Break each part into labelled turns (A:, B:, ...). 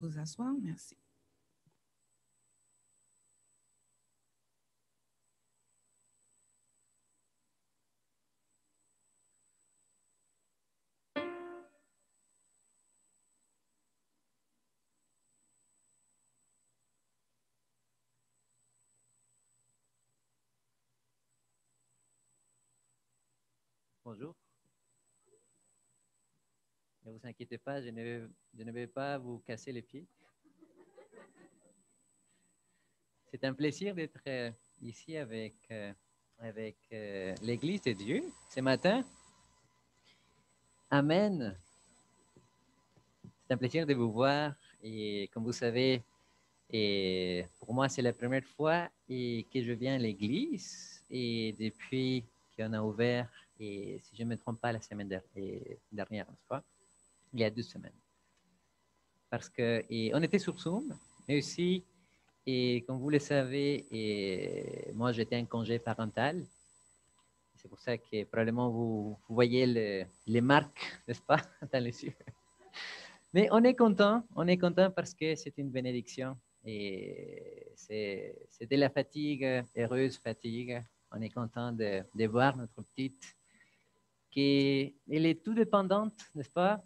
A: Vous asseoir, merci.
B: Bonjour. Ne vous inquiétez pas, je ne vais pas vous casser les pieds. C'est un plaisir d'être ici avec l'Église de Dieu ce matin. Amen. C'est un plaisir de vous voir et comme vous savez, et pour moi c'est la première fois que je viens à l'Église et depuis qu'on a ouvert, et si je ne me trompe pas, la semaine dernière, n'est-ce pas? Il y a 2 semaines. Parce qu'on était sur Zoom, mais aussi, et comme vous le savez, moi j'étais en congé parental. C'est pour ça que probablement vous voyez les marques, n'est-ce pas, dans les yeux. Mais on est content parce que c'est une bénédiction et c'est de la fatigue, heureuse fatigue. On est content de voir notre petite qui elle est tout dépendante, n'est-ce pas?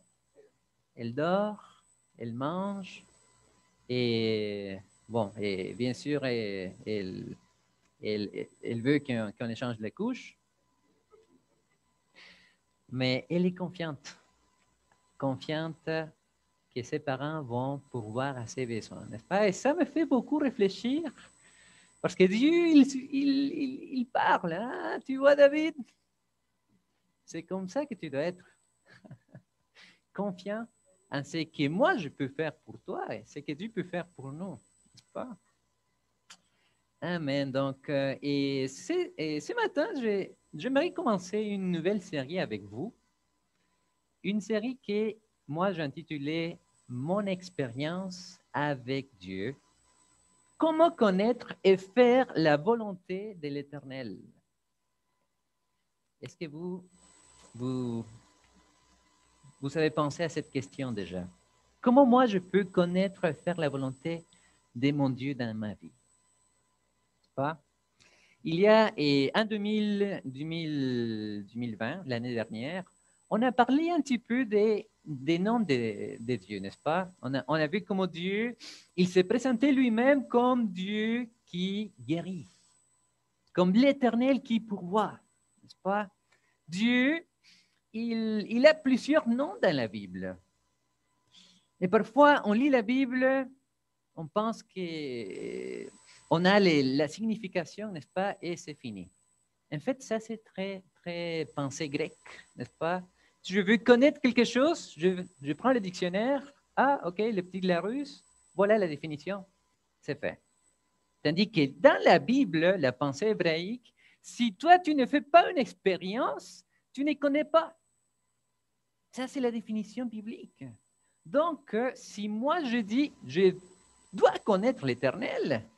B: Elle dort, elle mange et bon, et bien sûr, elle veut qu'on échange les couches, mais elle est confiante que ses parents vont pourvoir à ses besoins, n'est-ce pas? Et ça me fait beaucoup réfléchir, parce que Dieu, il parle, hein? Tu vois, David, c'est comme ça que tu dois être confiant en ce que moi je peux faire pour toi et ce que Dieu peut faire pour nous, n'est-ce pas? Amen. Donc, et ce matin, j'aimerais commencer une nouvelle série avec vous, une série que moi j'ai intitulée Mon expérience avec Dieu. Comment connaître et faire la volonté de l'Éternel? Est-ce que vous, vous avez pensé à cette question déjà? Comment moi je peux connaître et faire la volonté de mon Dieu dans ma vie? Pas? Il y a, et en 2020, l'année dernière, on a parlé un petit peu des noms de Dieu, n'est-ce pas? On a vu comment Dieu, il s'est présenté lui-même comme Dieu qui guérit, comme l'Éternel qui pourvoit, n'est-ce pas? Dieu, il a plusieurs noms dans la Bible. Et parfois, on lit la Bible, on pense que on a la signification, n'est-ce pas? Et c'est fini. En fait, ça, c'est très, très pensée grecque, n'est-ce pas? Si je veux connaître quelque chose, je prends le dictionnaire. Ah, OK, le petit Larousse, voilà la définition. C'est fait. Tandis que dans la Bible, la pensée hébraïque, si toi, tu ne fais pas une expérience, tu ne connais pas. Ça, c'est la définition biblique. Donc, si moi, je dis, je dois connaître l'Éternel,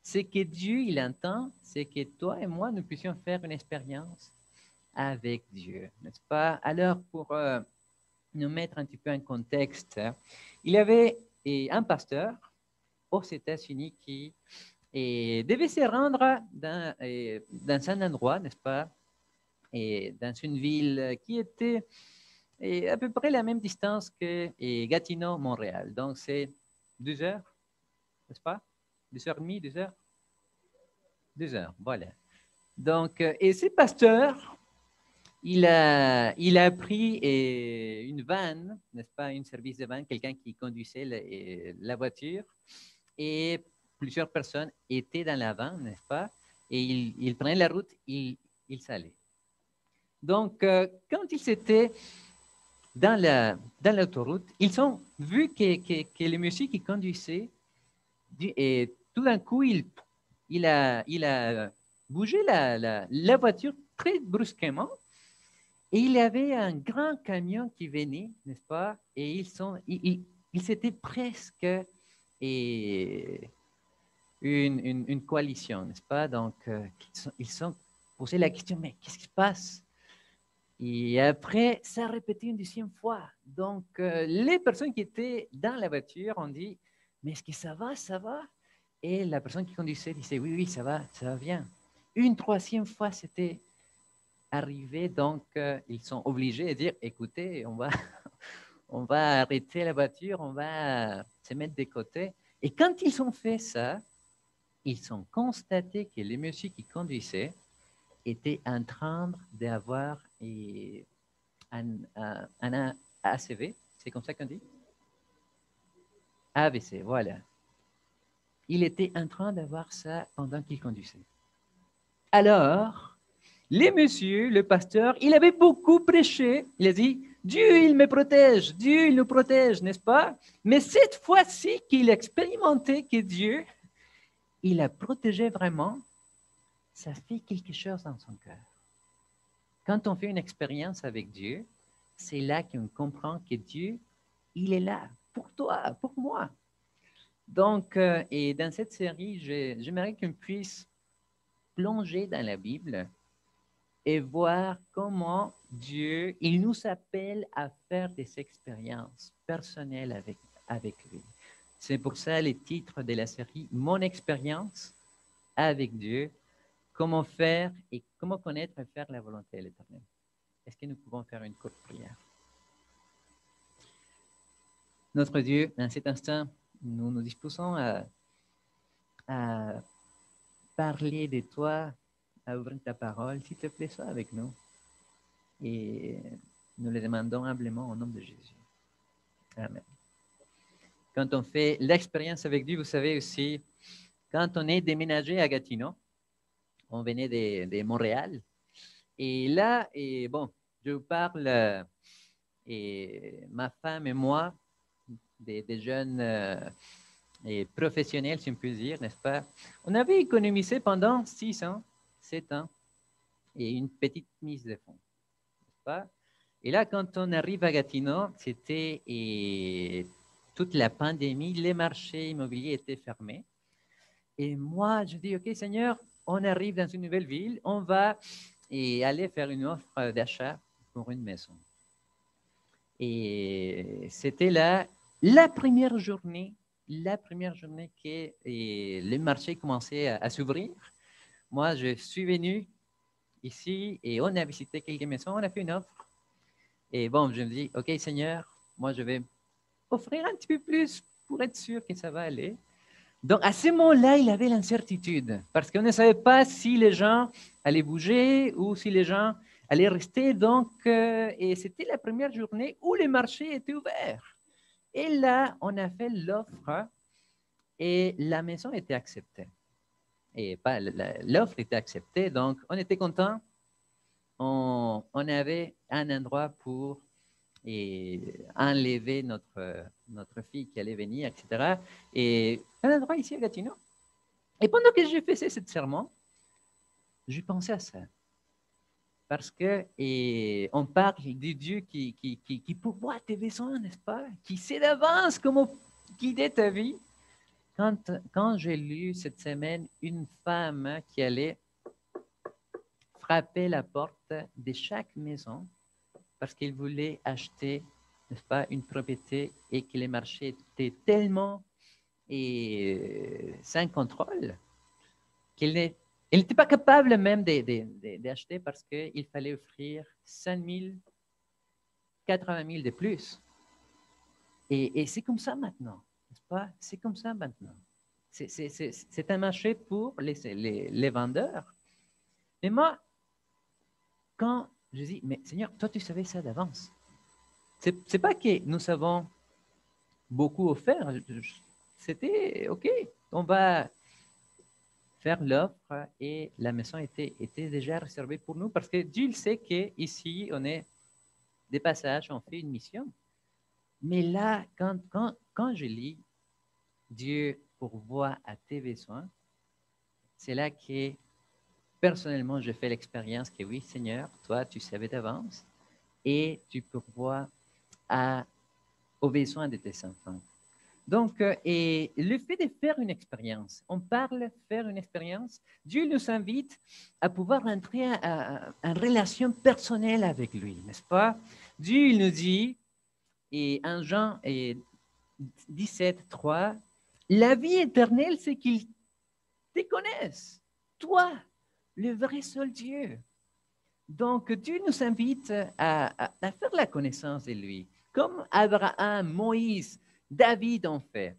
B: c'est que Dieu, il entend, c'est que toi et moi, nous puissions faire une expérience avec Dieu, n'est-ce pas? Alors, pour nous mettre un petit peu en contexte, il y avait un pasteur aux États-Unis qui devait se rendre dans un endroit, n'est-ce pas? Et dans une ville qui était à peu près la même distance que Gatineau, Montréal. Donc, c'est 2 heures, n'est-ce pas? 2 heures et demie, 2 heures? 2 heures, voilà. Donc, et ce pasteur, il a pris une vanne, n'est-ce pas, une service de vanne, quelqu'un qui conduisait la voiture, et plusieurs personnes étaient dans la vanne, n'est-ce pas, et il prenait la route, il s'allait. Donc, quand ils étaient dans l'autoroute, ils ont vu que le monsieur qui conduisait, et tout d'un coup, il a bougé la voiture très brusquement. Et il y avait un grand camion qui venait, n'est-ce pas? Et ils étaient presque et une coalition, n'est-ce pas? Donc, ils sont posé la question, mais qu'est-ce qui se passe? Et après, ça a répété une deuxième fois. Donc, les personnes qui étaient dans la voiture ont dit, mais est-ce que ça va, ça va? Et la personne qui conduisait disait, oui, oui, ça va bien. Une troisième fois, c'était arrivé, donc ils sont obligés de dire, écoutez, on va arrêter la voiture, on va se mettre de côté. Et quand ils ont fait ça, ils ont constaté que le monsieur qui conduisait était en train d'avoir un ACV, c'est comme ça qu'on dit? AVC, voilà. Il était en train d'avoir ça pendant qu'il conduisait. Alors, le monsieur, le pasteur, il avait beaucoup prêché. Il a dit, Dieu, il me protège, Dieu, il nous protège, n'est-ce pas? Mais cette fois-ci qu'il a expérimenté que Dieu, il a protégé vraiment, ça fait quelque chose dans son cœur. Quand on fait une expérience avec Dieu, c'est là qu'on comprend que Dieu, il est là pour toi, pour moi. Donc, et dans cette série, j'aimerais qu'on puisse plonger dans la Bible et voir comment Dieu, il nous appelle à faire des expériences personnelles avec lui. C'est pour ça le titre de la série, Mon expérience avec Dieu, comment faire et comment connaître et faire la volonté de l'Éternel. Est-ce que nous pouvons faire une courte prière? Notre Dieu, dans cet instant, nous nous disposons à parler de toi, à ouvrir ta parole. S'il te plaît, sois avec nous. Et nous le demandons humblement au nom de Jésus. Amen. Quand on fait l'expérience avec Dieu, vous savez aussi, quand on est déménagé à Gatineau, on venait de Montréal. Et là, et bon, je vous parle, et ma femme et moi, des jeunes et professionnels, si on peut dire, n'est-ce pas? On avait économisé pendant 6 ans, 7 ans, et une petite mise de fonds, n'est-ce pas? Et là, quand on arrive à Gatineau, c'était toute la pandémie, les marchés immobiliers étaient fermés. Et moi, je dis, OK, Seigneur, on arrive dans une nouvelle ville, on va aller faire une offre d'achat pour une maison. Et c'était la première journée que le marché commençait à s'ouvrir. Moi, je suis venu ici et on a visité quelques maisons, on a fait une offre. Et bon, je me dis, OK, Seigneur, moi, je vais offrir un petit peu plus pour être sûr que ça va aller. Donc, à ce moment-là, il avait l'incertitude parce qu'on ne savait pas si les gens allaient bouger ou si les gens allaient rester. Donc, et c'était la première journée où le marché était ouvert. Et là, on a fait l'offre et la maison était acceptée. Et pas l'offre était acceptée, donc on était content. On avait un endroit pour enlever notre fille qui allait venir, etc. Et un endroit ici à Gatineau. Et pendant que je faisais ce serment, je pensais à ça. Parce que on parle du Dieu qui pourvoit tes besoins, n'est-ce pas? Qui sait d'avance comment guider ta vie. Quand j'ai lu cette semaine une femme qui allait frapper la porte de chaque maison parce qu'elle voulait acheter, n'est-ce pas, une propriété et que les marchés étaient tellement sans contrôle qu'elle n'était pas capable même d'acheter parce qu'il fallait offrir 5 000, 80 000 de plus. Et c'est comme ça maintenant, n'est-ce pas? C'est comme ça maintenant. C'est un marché pour les vendeurs. Mais moi, quand je dis, mais Seigneur, toi, tu savais ça d'avance. C'est pas que nous savons beaucoup offert. C'était OK, on va faire l'offre et la maison était déjà réservée pour nous parce que Dieu sait qu'ici, on est des passages, on fait une mission. Mais là, quand je lis Dieu pourvoit à tes besoins, c'est là que personnellement, je fais l'expérience que oui, Seigneur, toi, tu savais d'avance et tu pourvois aux besoins de tes enfants. Donc, et le fait de faire une expérience, on parle faire une expérience, Dieu nous invite à pouvoir entrer en relation personnelle avec lui, n'est-ce pas? Dieu, il nous dit, et en Jean 17, 3, la vie éternelle, c'est qu'ils te connaissent, toi, le vrai seul Dieu. Donc, Dieu nous invite à faire la connaissance de lui, comme Abraham, Moïse, David ont fait,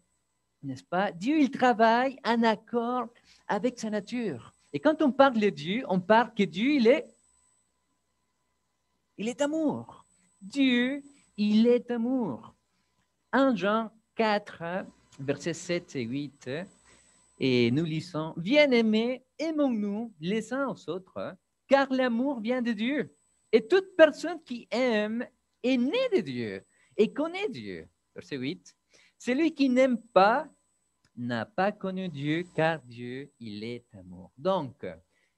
B: n'est-ce pas? Dieu, il travaille en accord avec sa nature. Et quand on parle de Dieu, on parle que Dieu, il est amour. Dieu, il est amour. En Jean 4, versets 7 et 8, et nous lisons, bien-aimés, aimons-nous les uns aux autres, car l'amour vient de Dieu. Et toute personne qui aime est née de Dieu et connaît Dieu. Verset 8, celui qui n'aime pas n'a pas connu Dieu, car Dieu, il est amour. Donc,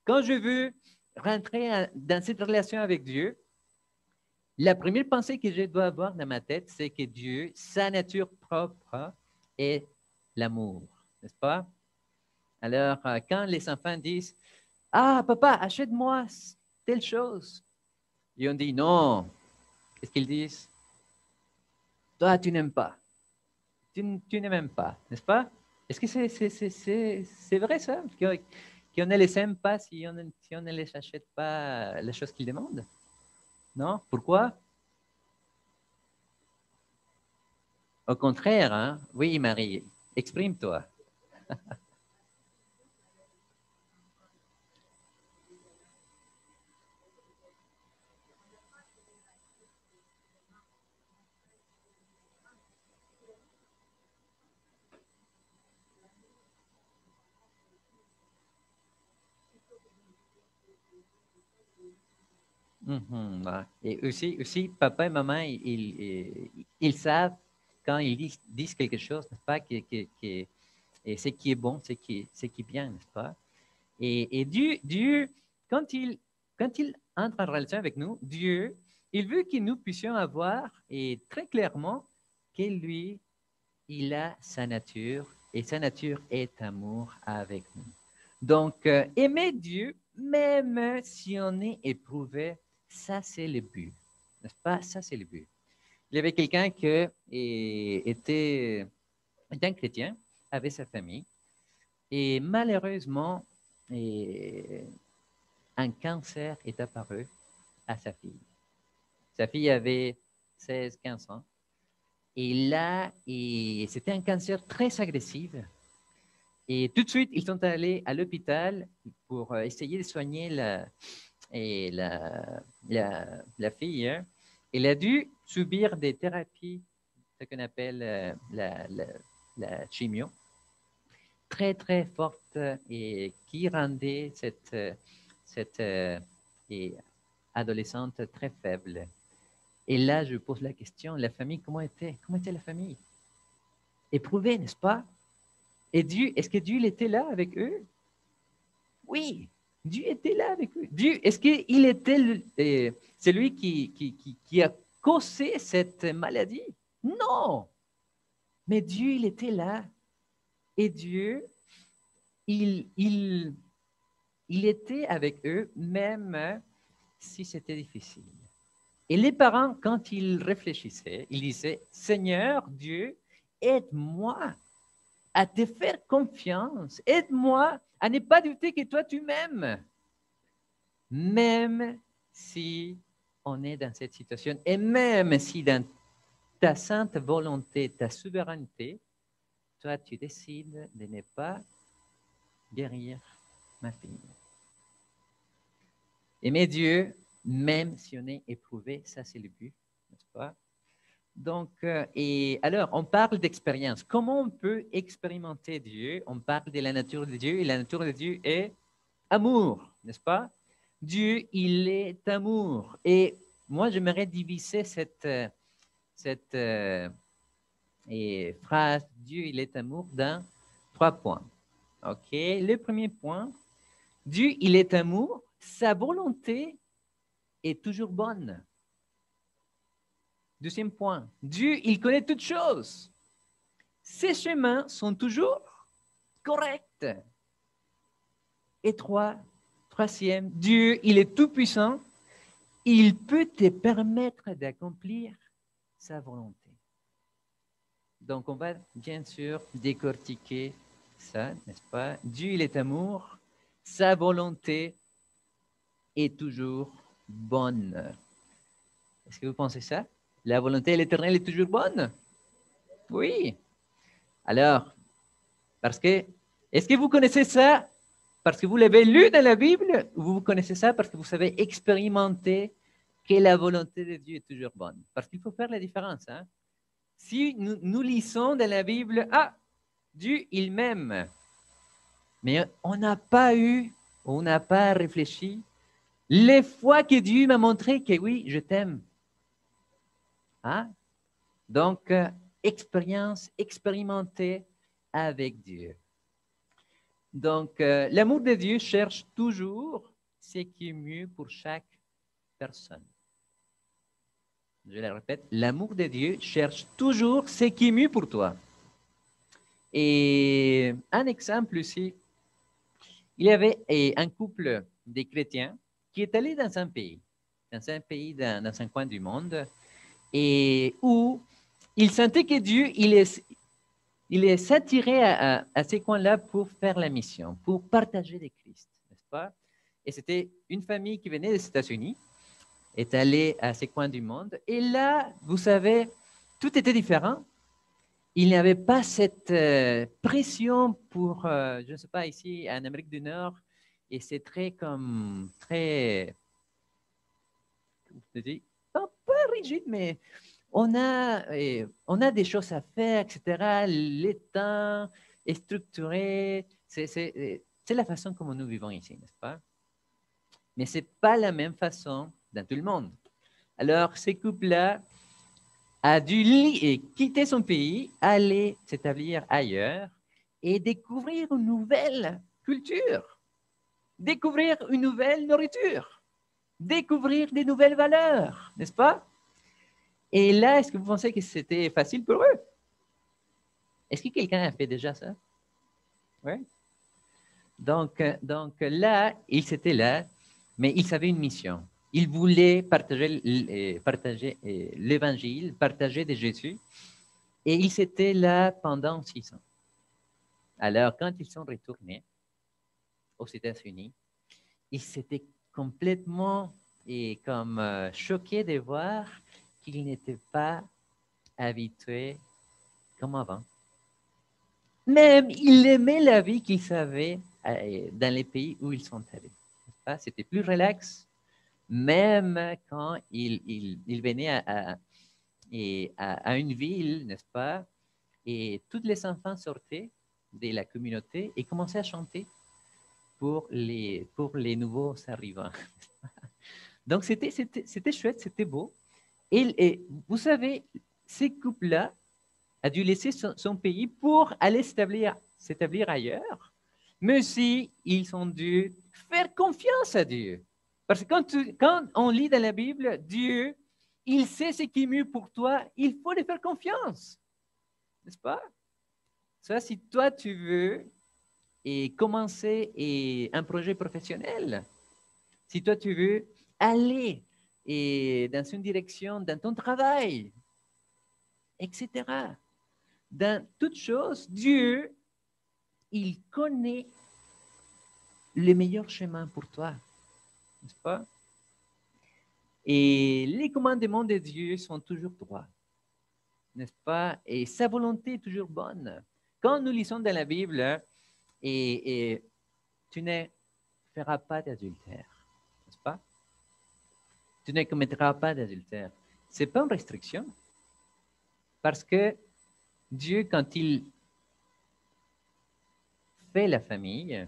B: quand je veux rentrer dans cette relation avec Dieu, la première pensée que je dois avoir dans ma tête, c'est que Dieu, sa nature propre, est l'amour, n'est-ce pas? Alors, quand les enfants disent, ah, papa, achète-moi telle chose, et on dit non, qu'est-ce qu'ils disent? Toi, tu n'aimes pas. Tu ne m'aimes pas, n'est-ce pas? Est-ce que c'est vrai ça? Qu'on ne les aime pas si on ne les achète pas les choses qu'ils demandent? Non? Pourquoi? Au contraire, hein? Oui, Marie, exprime-toi. Mhm, ouais. Et aussi, papa et maman, ils savent quand ils disent quelque chose, n'est-ce pas, et ce qui est bon, ce qui est bien, n'est-ce pas? Et Dieu, quand il entre en relation avec nous, Dieu, il veut que nous puissions avoir, et très clairement, que lui, il a sa nature, et sa nature est amour avec nous. Donc, aimer Dieu, même si on est éprouvé, ça c'est le but, n'est-ce pas? Ça c'est le but. Il y avait quelqu'un qui était un chrétien avec sa famille, et malheureusement, et un cancer est apparu à sa fille. Sa fille avait 16, 15 ans. Et là, c'était un cancer très agressif. Et tout de suite, ils sont allés à l'hôpital pour essayer de soigner la fille. Hein. Elle a dû subir des thérapies, ce qu'on appelle la chimio, très, très forte et qui rendait cette adolescente très faible. Et là, je pose la question, la famille, comment était? Comment était la famille? Éprouvée, n'est-ce pas? Et Dieu, est-ce que Dieu il était là avec eux? Oui, Dieu était là avec eux. Dieu, est-ce qu'il était celui qui a causé cette maladie? Non, mais Dieu, il était là. Et Dieu, il, il, il était avec eux, même si c'était difficile. Et les parents, quand ils réfléchissaient, ils disaient, Seigneur Dieu, aide-moi à te faire confiance. Aide-moi à ne pas douter que toi, tu m'aimes. Même si on est dans cette situation, et même si dans ta sainte volonté, ta souveraineté, toi, tu décides de ne pas guérir ma fille. Aimer Dieu, même si on est éprouvé, ça c'est le but, n'est-ce pas? Donc, et alors, on parle d'expérience. Comment on peut expérimenter Dieu? On parle de la nature de Dieu, et la nature de Dieu est amour, n'est-ce pas? Dieu, il est amour. Et moi, j'aimerais diviser cette phrase, Dieu, il est amour, dans 3 points. OK? Le premier point, Dieu, il est amour, sa volonté est toujours bonne. Deuxième point, Dieu, il connaît toutes choses. ces chemins sont toujours corrects. Et troisième, Dieu, il est tout-puissant. Il peut te permettre d'accomplir sa volonté. Donc, on va bien sûr décortiquer ça, n'est-ce pas? Dieu, il est amour. Sa volonté est toujours bonne. Est-ce que vous pensez ça? La volonté de l'Éternel est toujours bonne? Oui. Alors, parce que, est-ce que vous connaissez ça parce que vous l'avez lu dans la Bible ou vous connaissez ça parce que vous savez expérimenter que la volonté de Dieu est toujours bonne? Parce qu'il faut faire la différence. Hein? Si nous lisons dans la Bible, ah, Dieu, il m'aime, mais on n'a pas réfléchi les fois que Dieu m'a montré que oui, je t'aime. Hein? Donc, expérimenter avec Dieu. Donc, l'amour de Dieu cherche toujours ce qui est mieux pour chaque personne. Je le répète, l'amour de Dieu cherche toujours ce qui est mieux pour toi. Et un exemple ici, il y avait un couple de chrétiens qui est allé dans un pays, dans un coin du monde, et où il sentait que Dieu, il est attiré à ces coins-là pour faire la mission, pour partager le Christ, n'est-ce pas? Et c'était une famille qui venait des États-Unis, est allée à ces coins du monde, et là, vous savez, tout était différent. Il n'y avait pas cette pression pour, je ne sais pas, ici en Amérique du Nord, et c'est très je dis, pas rigide, mais on a des choses à faire, etc. Le temps est structuré. C'est la façon comme nous vivons ici, n'est-ce pas? Mais ce n'est pas la même façon dans tout le monde. Alors, ce couple-là a dû quitter son pays, aller s'établir ailleurs et découvrir une nouvelle culture, découvrir une nouvelle nourriture, découvrir des nouvelles valeurs, n'est-ce pas? Et là, est-ce que vous pensez que c'était facile pour eux? Est-ce que quelqu'un a fait déjà ça? Oui. Donc là, ils étaient là, mais ils avaient une mission. Ils voulaient partager l'évangile, partager de Jésus, et ils étaient là pendant 6 ans. Alors, quand ils sont retournés aux États-Unis, ils s'étaient complètement comme choqués de voir qu'ils n'étaient pas habitués comme avant. Même, ils aimaient la vie qu'ils avaient dans les pays où ils sont allés. C'était plus relax, même quand ils venaient à une ville, n'est-ce pas? Et tous les enfants sortaient de la communauté et commençaient à chanter pour les nouveaux arrivants. Donc, c'était chouette, c'était beau. Et vous savez, ces couples-là a dû laisser son pays pour aller s'établir ailleurs, mais aussi ils ont dû faire confiance à Dieu. Parce que quand on lit dans la Bible, Dieu, il sait ce qui est mieux pour toi, il faut lui faire confiance. N'est-ce pas? Ça, si toi, tu veux commencer un projet professionnel, si toi, tu veux aller dans une direction, dans ton travail, etc. Dans toute chose, Dieu, il connaît le meilleur chemin pour toi, n'est-ce pas? Et les commandements de Dieu sont toujours droits, n'est-ce pas? Et sa volonté est toujours bonne. Quand nous lisons dans la Bible, et tu ne feras pas d'adultère, n'est-ce pas? Tu ne commettras pas d'adultère. Ce n'est pas une restriction, parce que Dieu, quand il fait la famille,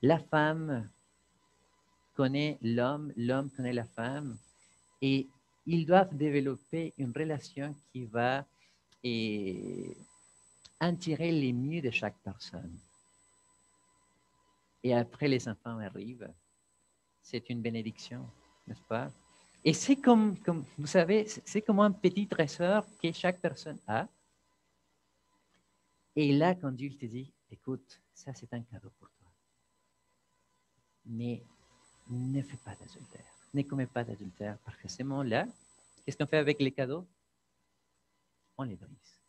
B: la femme connaît l'homme, l'homme connaît la femme, et ils doivent développer une relation qui va en tirer les mieux de chaque personne. Et après, les enfants arrivent. C'est une bénédiction, n'est-ce pas? Et c'est comme vous savez, c'est comme un petit trésor que chaque personne a. Et là, quand Dieu te dit, écoute, ça c'est un cadeau pour toi, mais ne fais pas d'adultère, ne commets pas d'adultère, parce que ces mots-là, qu'est-ce qu'on fait avec les cadeaux? On les brise.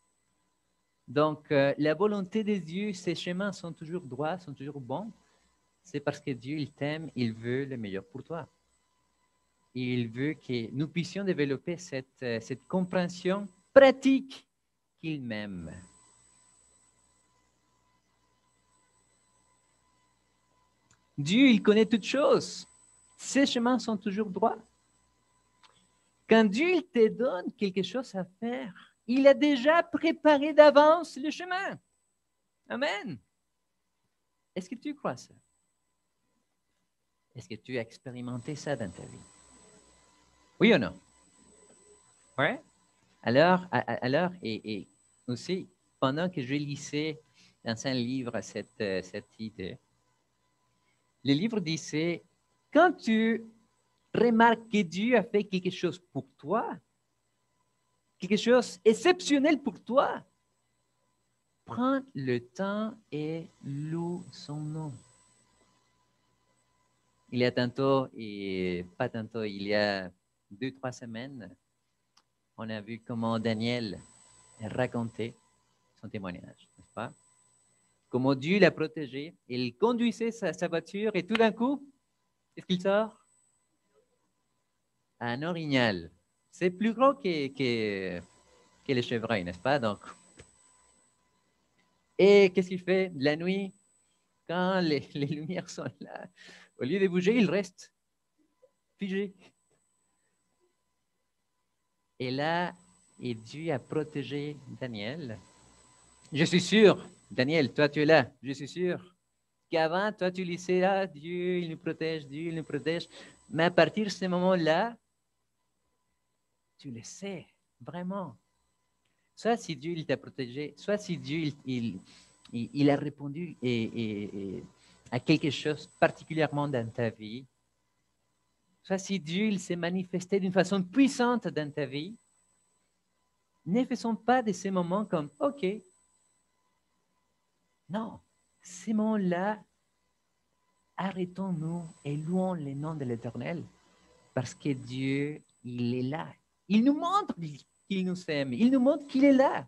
B: Donc, la volonté de Dieu, ses chemins sont toujours droits, sont toujours bons. C'est parce que Dieu, il t'aime, il veut le meilleur pour toi. Il veut que nous puissions développer cette compréhension pratique qu'il m'aime. Dieu, il connaît toutes choses. Ses chemins sont toujours droits. Quand Dieu il te donne quelque chose à faire, il a déjà préparé d'avance le chemin. Amen. Est-ce que tu crois ça? Est-ce que tu as expérimenté ça dans ta vie? Oui ou non? Oui. Alors et aussi, pendant que je lisais dans un livre cette idée, le livre disait, quand tu remarques que Dieu a fait quelque chose pour toi, quelque chose exceptionnel pour toi, prends le temps et loue son nom. Il y a tantôt, et pas tantôt, il y a 2-3 semaines, on a vu comment Daniel racontait son témoignage, n'est-ce pas? Comment Dieu l'a protégé. Il conduisait sa voiture et tout d'un coup, qu'est-ce qu'il sort? Un orignal. C'est plus gros que les chevreuils, n'est-ce pas? Donc, et qu'est-ce qu'il fait la nuit? Quand les lumières sont là, au lieu de bouger, il reste figé. Et là, et Dieu a protégé Daniel. Je suis sûr, Daniel, toi tu es là, je suis sûr qu'avant, toi tu lisais, ah, Dieu, il nous protège, Dieu, il nous protège. Mais à partir de ce moment-là, tu le sais, vraiment. Soit si Dieu il t'a protégé, soit si Dieu il a répondu à quelque chose particulièrement dans ta vie, soit si Dieu il s'est manifesté d'une façon puissante dans ta vie, ne faisons pas de ces moments comme OK. Non, ces moments-là, arrêtons-nous et louons le nom de l'Éternel parce que Dieu, il est là. Il nous montre qu'il nous aime. Il nous montre qu'il est là,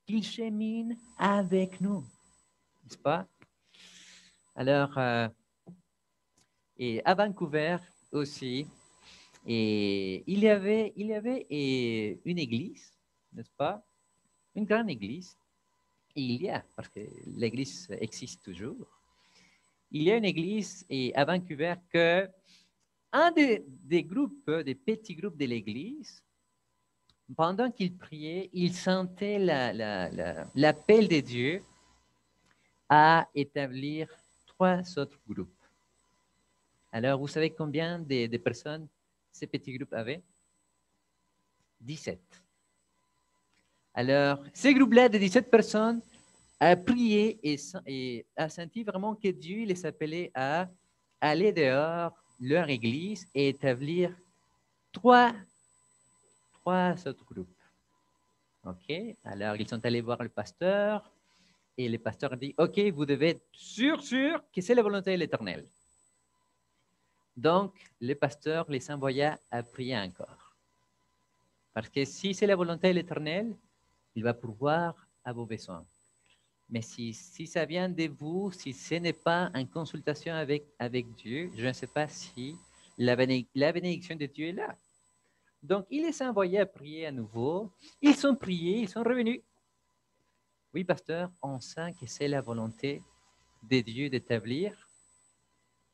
B: qu'il chemine avec nous. N'est-ce pas? Alors, et à Vancouver aussi, et il y avait une église, n'est-ce pas? Une grande église. Et il y a, parce que l'église existe toujours, il y a une église à Vancouver que un des groupes, des petits groupes de l'église, pendant qu'il priait, il sentait l'appel de Dieu à établir 3 autres groupes. Alors, vous savez combien de personnes ces petits groupes avaient? 17. Alors, ces groupes-là de 17 personnes a prié et a senti vraiment que Dieu les appelait à aller dehors, leur église, et établir trois autres groupes. OK? Alors, ils sont allés voir le pasteur et le pasteur dit, OK, vous devez être sûr que c'est la volonté de l'Éternel. Donc, le pasteur les envoya à prier encore. Parce que si c'est la volonté de l'Éternel, il va pourvoir à vos besoins. Mais si ça vient de vous, si ce n'est pas en consultation avec Dieu, je ne sais pas si la bénédiction de Dieu est là. Donc, il les a envoyés à prier à nouveau. Ils sont priés, ils sont revenus. Oui, pasteur, on sent que c'est la volonté de Dieu d'établir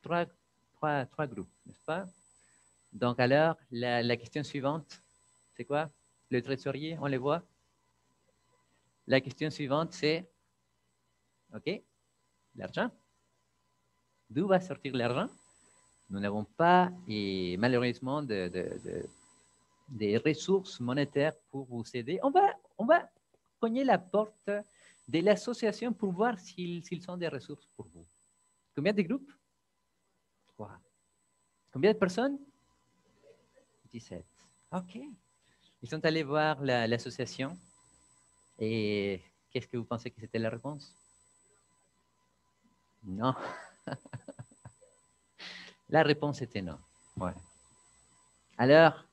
B: trois groupes, n'est-ce pas? Donc, alors, la question suivante, c'est quoi? Le trésorier, on le voit? La question suivante, c'est, OK, l'argent. D'où va sortir l'argent? Nous n'avons pas, et malheureusement, des ressources monétaires pour vous aider. On va cogner la porte de l'association pour voir s'ils sont des ressources pour vous. Combien de groupes? 3. Combien de personnes? 17. OK. Ils sont allés voir l'association et Qu'est-ce que vous pensez que c'était la réponse? Non. La réponse était non. Ouais. Alors,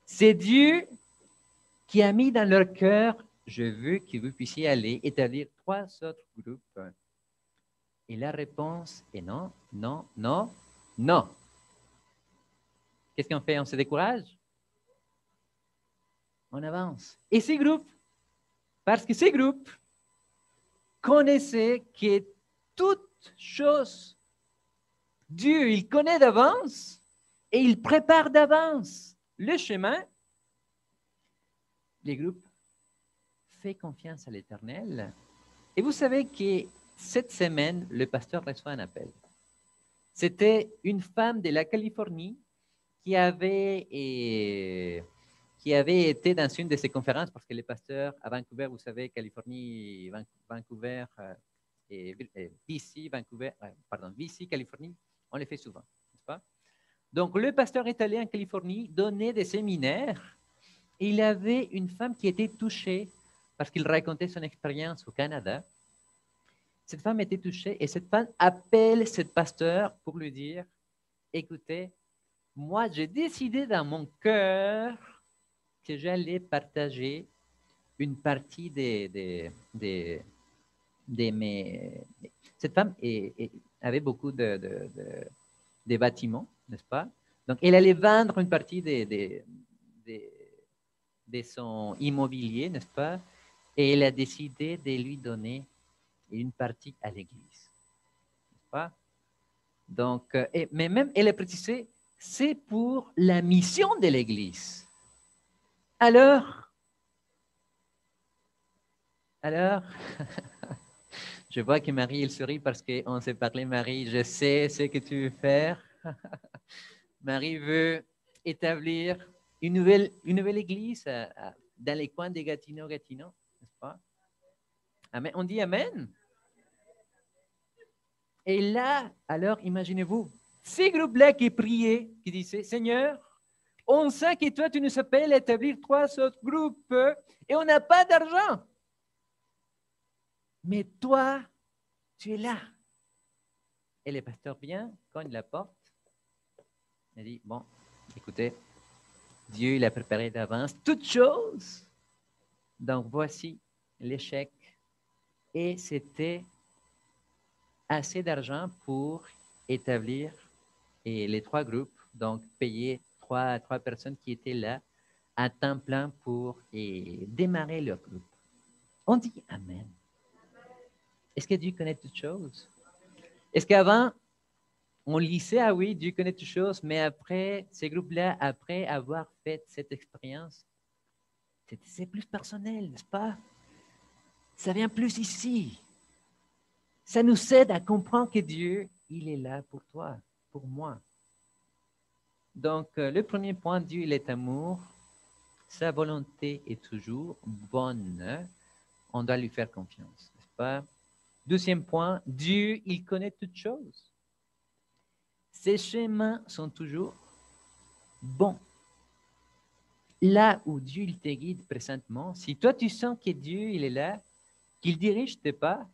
B: c'est Dieu qui a mis dans leur cœur, je veux que vous puissiez aller établir 3 autres groupes. Et la réponse est non, non, non, non. Qu'est-ce qu'on fait? On se décourage? On avance. Et ces groupes, parce que ces groupes connaissaient que toute chose, Dieu, il connaît d'avance et il prépare d'avance le chemin. Les groupes font confiance à l'Éternel. Et vous savez que cette semaine, le pasteur reçoit un appel. C'était une femme de la Californie qui avait été dans une de ces conférences, parce que les pasteurs à Vancouver, vous savez, Californie, Vancouver, et BC, BC, Californie, on les fait souvent, n'est-ce pas? Donc, le pasteur est allé en Californie donner des séminaires. Et il avait une femme qui était touchée parce qu'il racontait son expérience au Canada. Cette femme était touchée et cette femme appelle ce pasteur pour lui dire, écoutez, moi, j'ai décidé dans mon cœur que j'allais partager une partie de mes... Cette femme avait beaucoup de bâtiments, n'est-ce pas? Donc, elle allait vendre une partie de son immobilier, n'est-ce pas? Et elle a décidé de lui donner une partie à l'Église, n'est-ce pas? Donc, mais même, elle a précisé, c'est pour la mission de l'Église. Alors, je vois que Marie, elle sourit parce qu'on s'est parlé, Marie, je sais ce que tu veux faire. Marie veut établir une nouvelle église dans les coins de Gatineau, n'est-ce pas? Amen. On dit Amen. Et là, alors, imaginez-vous, ces groupes-là qui priaient, qui disaient, Seigneur, on sait que toi, tu nous appelles à établir 3 autres groupes et on n'a pas d'argent. Mais toi, tu es là. Et le pasteur vient, cogne la porte, il dit, bon, écoutez, Dieu, il a préparé d'avance toutes choses. Donc, voici l'échec. Et c'était assez d'argent pour établir les 3 groupes, donc payer trois personnes qui étaient là à temps plein pour démarrer leur groupe. On dit Amen. Est-ce que Dieu connaît toutes choses? Est-ce qu'avant, on lisait, ah oui, Dieu connaît toutes choses, mais après, ces groupes-là, après avoir fait cette expérience, c'est plus personnel, n'est-ce pas? Ça vient plus ici. Ça nous aide à comprendre que Dieu, il est là pour toi, pour moi. Donc, le premier point, Dieu, il est amour. Sa volonté est toujours bonne. On doit lui faire confiance, n'est-ce pas? Deuxième point, Dieu, il connaît toutes choses. Ses chemins sont toujours bons. Là où Dieu il te guide présentement, si toi tu sens que Dieu il est là, qu'il dirige tes pas,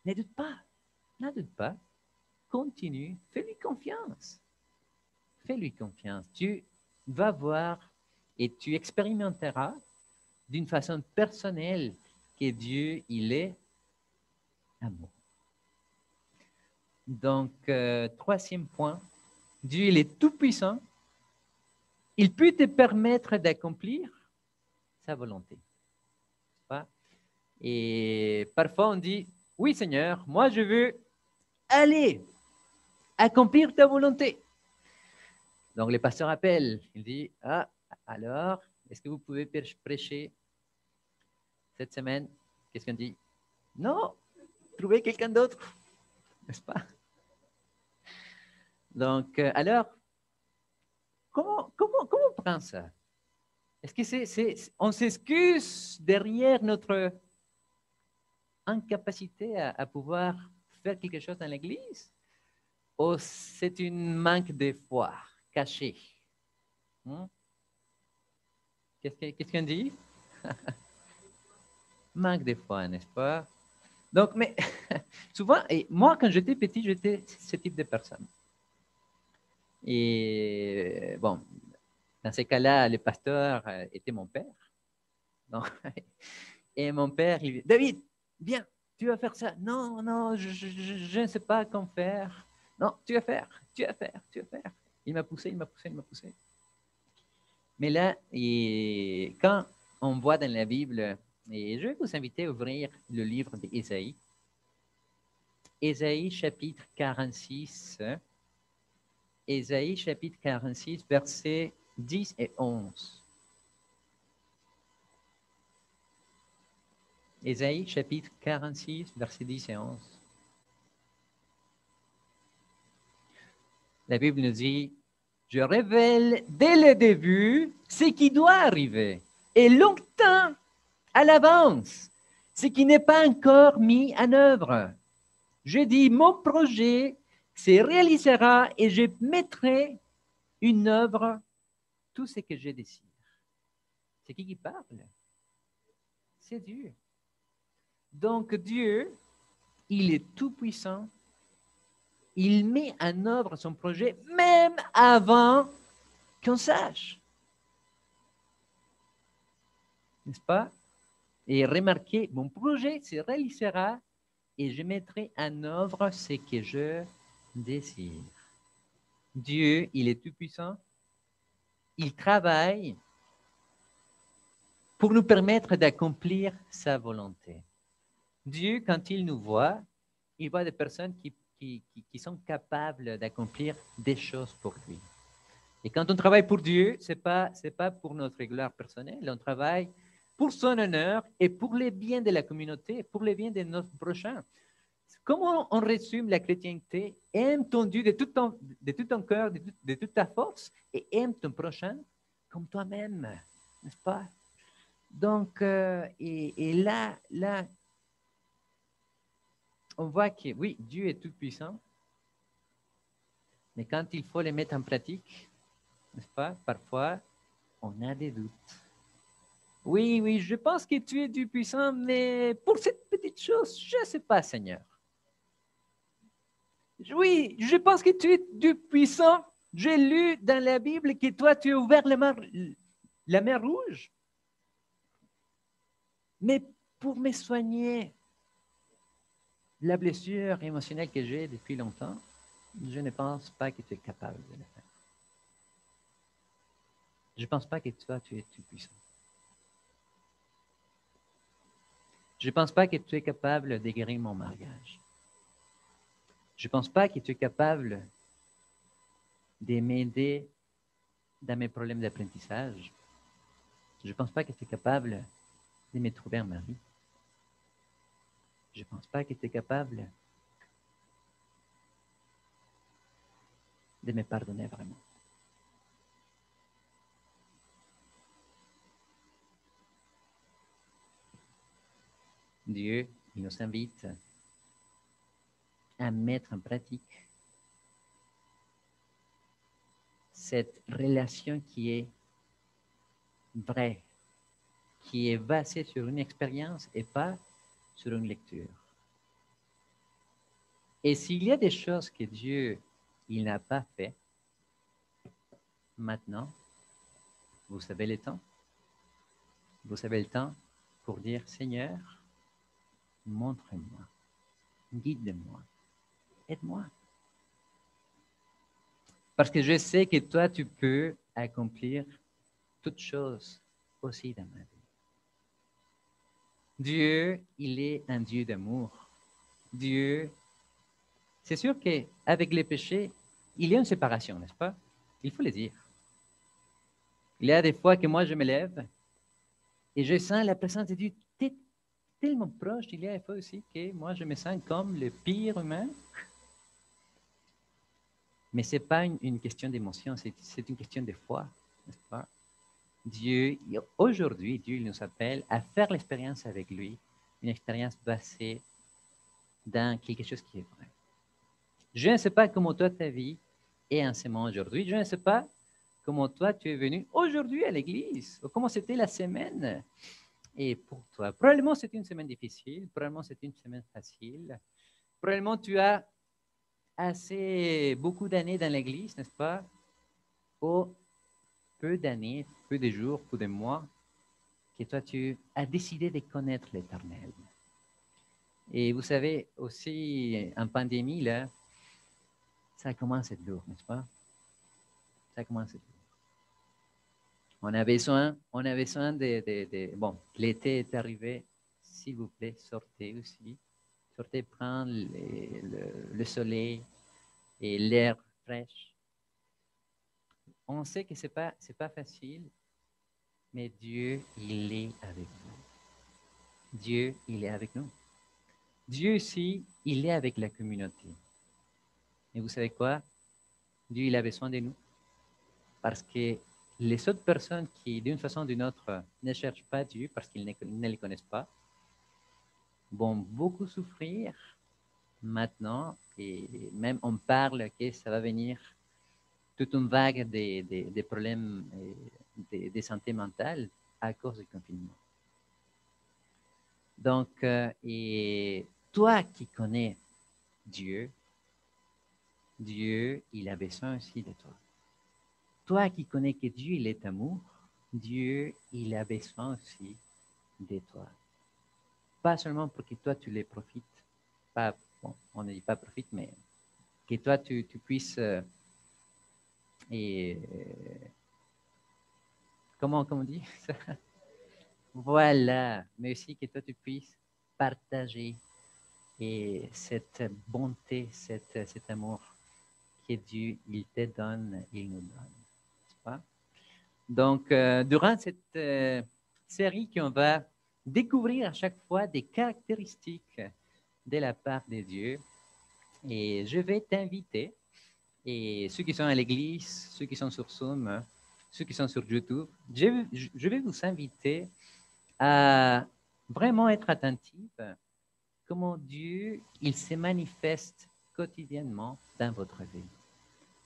B: ne doute pas, ne doute pas, continue, fais-lui confiance. Fais-lui confiance. Tu vas voir et tu expérimenteras d'une façon personnelle que Dieu, il est amour. Donc, troisième point, Dieu, il est tout-puissant. Il peut te permettre d'accomplir sa volonté. Et parfois, on dit, oui Seigneur, moi je veux aller accomplir ta volonté. Donc, le pasteur appelle, il dit, ah, alors, est-ce que vous pouvez prêcher cette semaine? Qu'est-ce qu'on dit? Non, trouvez quelqu'un d'autre, n'est-ce pas? Donc, alors, comment on prend ça? Est-ce que on s'excuse derrière notre incapacité à pouvoir faire quelque chose dans l'Église? Ou c'est une manque de foi cachée? Qu'est-ce qu'on dit? manque de foi, n'est-ce pas? Donc, mais souvent, et moi, quand j'étais petit, j'étais ce type de personne. Et bon, dans ces cas-là, le pasteur était mon père. Donc, et mon père, il dit, David, viens, tu vas faire ça. Non, non, je ne sais pas comment faire. Non, tu vas faire, tu vas faire, tu vas faire. Il m'a poussé, il m'a poussé, il m'a poussé. Mais là, et quand on voit dans la Bible, et je vais vous inviter à ouvrir le livre d'Ésaïe, Ésaïe chapitre 46, Ésaïe chapitre 46, versets 10 et 11. Ésaïe chapitre 46, versets 10 et 11. La Bible nous dit, je révèle dès le début ce qui doit arriver, et longtemps à l'avance, ce qui n'est pas encore mis en œuvre. Je dis, mon projet se réalisera et je mettrai une œuvre tout ce que je désire. C'est qui parle? C'est Dieu. Donc Dieu, il est tout-puissant. Il met en œuvre son projet même avant qu'on sache. N'est-ce pas? Et remarquez, mon projet se réalisera et je mettrai en œuvre ce que je désire. Dieu, il est tout-puissant. Il travaille pour nous permettre d'accomplir sa volonté. Dieu, quand il nous voit, il voit des personnes qui sont capables d'accomplir des choses pour lui. Et quand on travaille pour Dieu, ce n'est pas pour notre gloire personnelle, on travaille pour son honneur et pour le bien de la communauté, pour le bien de notre prochain. Comment on résume la chrétienté? Aime ton Dieu de tout ton cœur, de toute ta force, et aime ton prochain comme toi-même, n'est-ce pas? Donc, et là, on voit que oui, Dieu est tout-puissant, mais quand il faut les mettre en pratique, n'est-ce pas? Parfois, on a des doutes. Oui, oui, je pense que tu es du puissant, mais pour cette petite chose, je ne sais pas, Seigneur. Oui, je pense que tu es du puissant. J'ai lu dans la Bible que toi, tu as ouvert la mer Rouge. Mais pour me soigner la blessure émotionnelle que j'ai depuis longtemps, je ne pense pas que tu es capable de le faire. Je ne pense pas que toi, tu es tout puissant. Je ne pense pas que tu es capable de guérir mon mariage. Je ne pense pas que tu es capable de m'aider dans mes problèmes d'apprentissage. Je ne pense pas que tu es capable de me trouver un mari. Je ne pense pas que tu es capable de me pardonner vraiment. Dieu, il nous invite à mettre en pratique cette relation qui est vraie, qui est basée sur une expérience et pas sur une lecture. Et s'il y a des choses que Dieu il n'a pas fait, maintenant, vous savez le temps. Vous savez le temps pour dire, Seigneur, montre-moi, guide-moi, aide-moi. Parce que je sais que toi, tu peux accomplir toutes choses aussi dans ma vie. Dieu, il est un Dieu d'amour. Dieu, c'est sûr qu'avec les péchés, il y a une séparation, n'est-ce pas? Il faut le dire. Il y a des fois que moi, je me lève et je sens la présence de Dieu tellement proche. Il y a des fois aussi que moi, je me sens comme le pire humain. Mais ce n'est pas une question d'émotion, c'est une question de foi, n'est-ce pas? Dieu, aujourd'hui, Dieu nous appelle à faire l'expérience avec lui, une expérience basée dans quelque chose qui est vrai. Je ne sais pas comment toi, ta vie est en ce moment aujourd'hui. Je ne sais pas comment toi, tu es venu aujourd'hui à l'église, ou comment c'était la semaine. Et pour toi, probablement c'est une semaine difficile, probablement c'est une semaine facile, probablement tu as beaucoup d'années dans l'Église, n'est-ce pas? Ou peu d'années, peu de jours, peu de mois, que toi tu as décidé de connaître l'Éternel. Et vous savez aussi, en pandémie, là, ça commence à être lourd, n'est-ce pas? Ça commence à être lourd. On a besoin Bon, l'été est arrivé, s'il vous plaît, sortez aussi. Sortez prendre le soleil et l'air fraîche. On sait que c'est pas facile, mais Dieu, il est avec vous. Dieu, il est avec nous. Dieu aussi, il est avec la communauté. Et vous savez quoi? Dieu, il a besoin de nous. Parce que les autres personnes qui, d'une façon ou d'une autre, ne cherchent pas Dieu parce qu'ils ne le connaissent pas, vont beaucoup souffrir maintenant. Et même on parle que ça va venir toute une vague des problèmes de santé mentale à cause du confinement. Donc, et toi qui connais Dieu, Dieu, il a besoin aussi de toi. Toi qui connais que Dieu, il est amour, Dieu, il a besoin aussi de toi. Pas seulement pour que toi, tu les profites. Pas, bon, on ne dit pas profite, mais que toi, tu puisses... comment on dit ça? Voilà, mais aussi que toi, tu puisses partager et cette bonté, cet amour que Dieu, il te donne, il nous donne. N'est-ce pas? Donc, durant cette série qu'on va découvrir à chaque fois des caractéristiques de la part de Dieu, et je vais t'inviter, et ceux qui sont à l'église, ceux qui sont sur Zoom, ceux qui sont sur YouTube, je vais vous inviter à vraiment être attentifs comment Dieu, il se manifeste quotidiennement dans votre vie.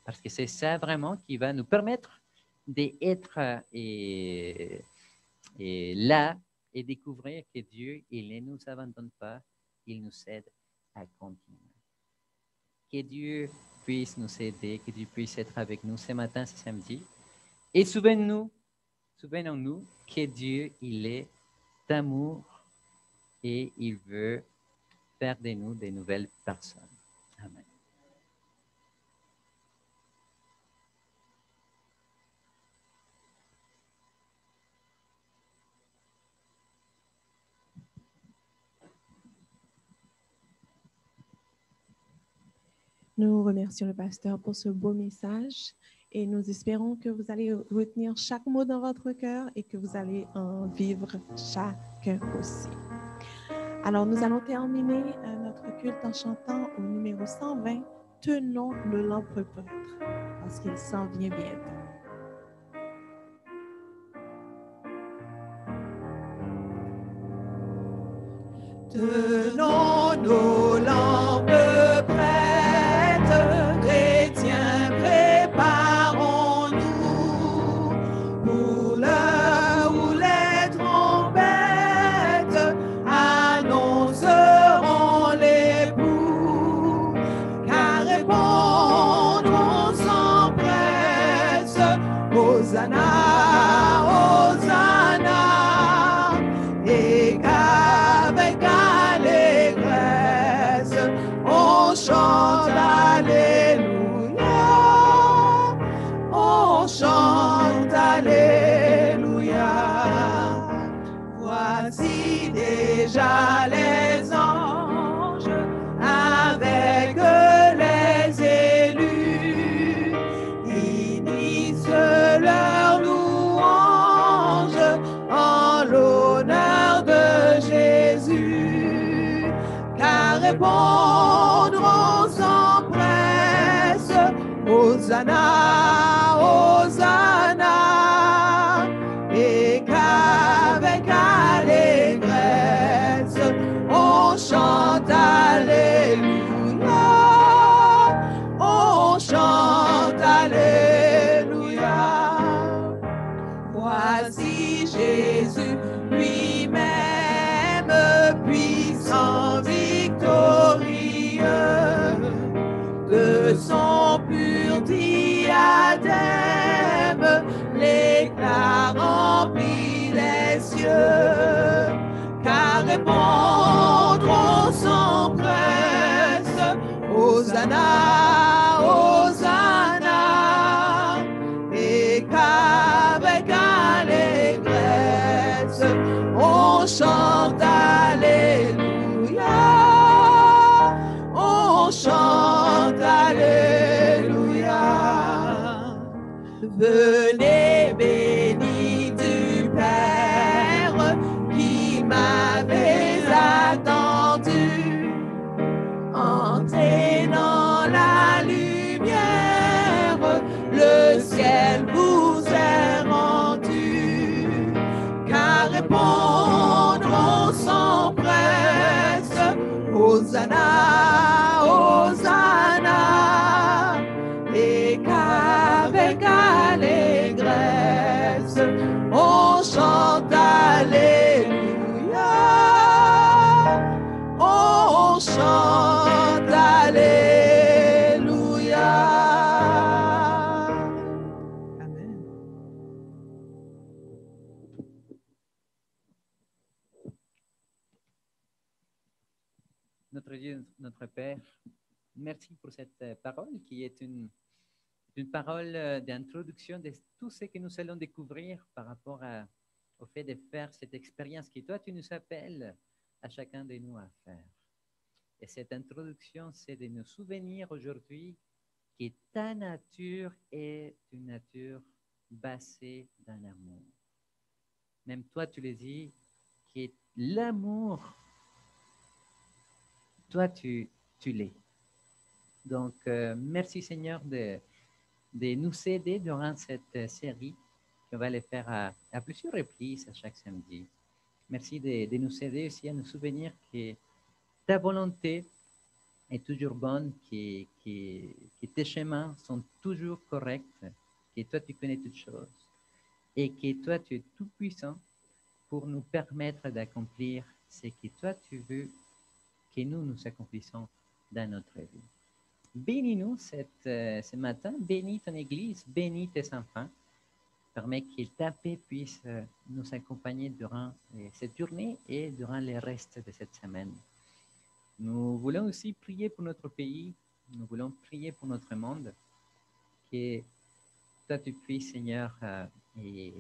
B: Parce que c'est ça vraiment qui va nous permettre d'être là et découvrir que Dieu, il ne nous abandonne pas, il nous aide à continuer. Que Dieu puisse nous aider, que Dieu puisse être avec nous ce matin, ce samedi. Et souvenons-nous que Dieu, il est d'amour et il veut faire de nous des nouvelles personnes. Amen.
A: Nous remercions le pasteur pour ce beau message et nous espérons que vous allez retenir chaque mot dans votre cœur et que vous allez en vivre chacun aussi. Alors, nous allons terminer notre culte en chantant au numéro 120, « Tenons le l'empereur prêtre » parce qu'il s'en vient bientôt.
C: Tenons-nous lampes prêtes, chrétiens, préparons-nous pour l'heure où les trompettes annonceront l'époux, car répondre on s'empresse, Hosanna, Hosanna, et qu'avec on chante Alléluia, on chante Alléluia. Voici déjà les anges avec les élus, ils disent leur louange en l'honneur de Jésus, car répondre on s'empresse, Hosanna, Hosanna, et qu'avec allégresse on chante Alléluia, on chante Alléluia. Voici Jésus lui-même car répondront sans presse. Hosanna, Hosanna, et qu'avec allégresse on chante Alléluia, on chante Alléluia. Venez bénis du Père qui m'avait attendu. Entrez dans la lumière, le ciel vous est rendu, car répondront sans presse. Hosanna, Hosanna, et qu'avec allégresse on chante Alléluia, on chante Alléluia. Amen.
B: Notre Dieu, notre Père, merci pour cette parole qui est une parole d'introduction de tout ce que nous allons découvrir par rapport au fait de faire cette expérience que toi, tu nous appelles à chacun de nous à faire. Et cette introduction, c'est de nous souvenir aujourd'hui que ta nature est une nature basée dans l'amour. Même toi, tu le dis, que l'amour, toi, tu l'es. Donc, merci Seigneur de nous aider durant cette série qu'on va le faire à plusieurs reprises à chaque samedi. Merci de nous aider aussi à nous souvenir que ta volonté est toujours bonne, que tes chemins sont toujours corrects, que toi tu connais toutes choses et que toi tu es tout puissant pour nous permettre d'accomplir ce que toi tu veux que nous accomplissons dans notre vie. Bénis-nous ce matin, bénis ton Église, bénis tes enfants. Permets que ta paix puisse nous accompagner durant cette journée et durant le reste de cette semaine. Nous voulons aussi prier pour notre pays, nous voulons prier pour notre monde, que toi tu puisses, Seigneur, et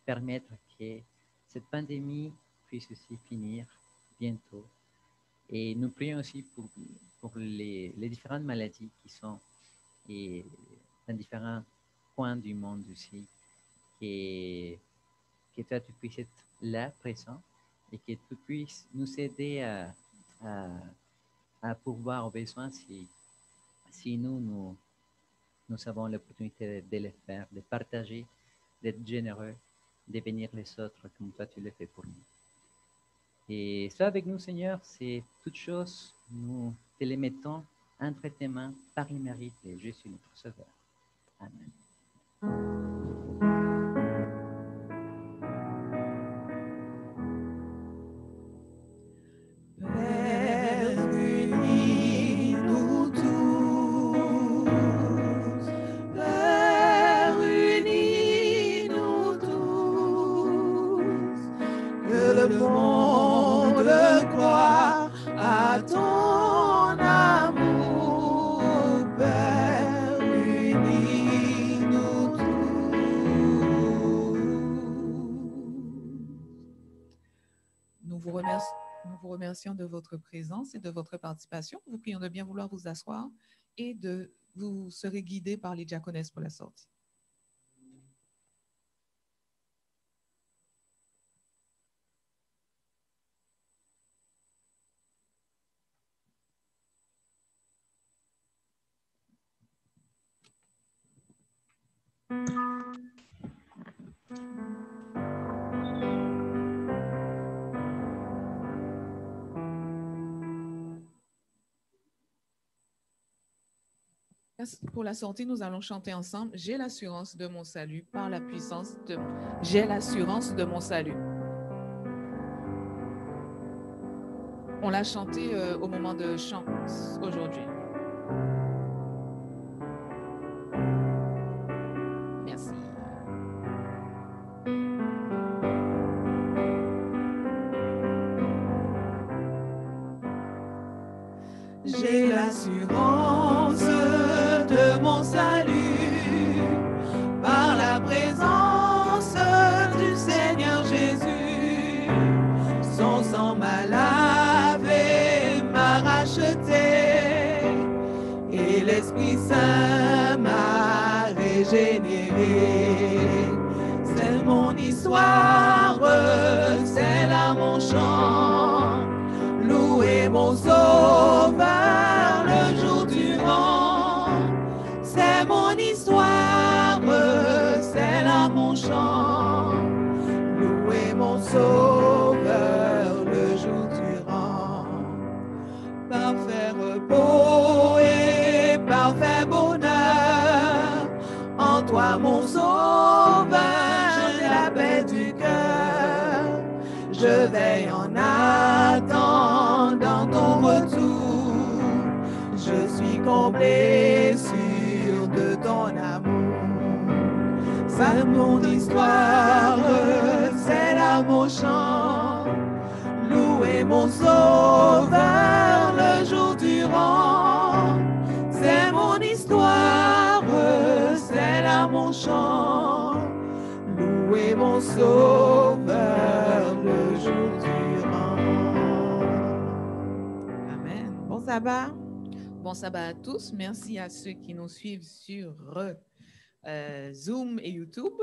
B: permettre que cette pandémie puisse aussi finir bientôt. Et nous prions aussi pour les différentes maladies qui sont dans différents coins du monde aussi, que toi tu puisses être là, présent, et que tu puisses nous aider à pourvoir aux besoins si nous avons l'opportunité de le faire, de partager, d'être généreux, de bénir les autres comme toi tu le fais pour nous. Et sois avec nous, Seigneur, c'est toutes choses, nous te les mettons entre tes mains par les mérites de Jésus notre Sauveur. Amen.
C: Père, unis-nous tous. Père, unis-nous tous. Que le monde croit à ton amour. Père, unis-nous tous.
D: Nous vous remercions de votre présence et de votre participation. Nous vous prions de bien vouloir vous asseoir et de vous serez guidés par les diaconesses pour la sortie. Pour la sortie, nous allons chanter ensemble « J'ai l'assurance de mon salut par la puissance de... J'ai l'assurance de mon salut ». On l'a chanté au moment de chant aujourd'hui. Merci.
C: J'ai l'assurance de mon salut par la présence du Seigneur Jésus. Son sang m'a lavé, m'a racheté et l'Esprit Saint m'a régénéré. C'est mon histoire, c'est là mon chant. Louez mon Sauveur le jour durant. C'est mon histoire, c'est là mon chant. Louez mon Sauveur le jour durant. Parfait repos et parfait bonheur. En toi mon Sauveur, j'ai la paix du cœur. Je veille en attendant ton retour. Je suis comblé sûr de ton amour. C'est mon histoire, c'est là mon chant. Louez mon Sauveur le jour durant. C'est mon histoire, c'est là mon chant. Louez mon Sauveur le jour durant.
D: Amen.
A: Bon sabbat.
D: Bon sabbat à tous. Merci à ceux qui nous suivent sur Zoom et YouTube.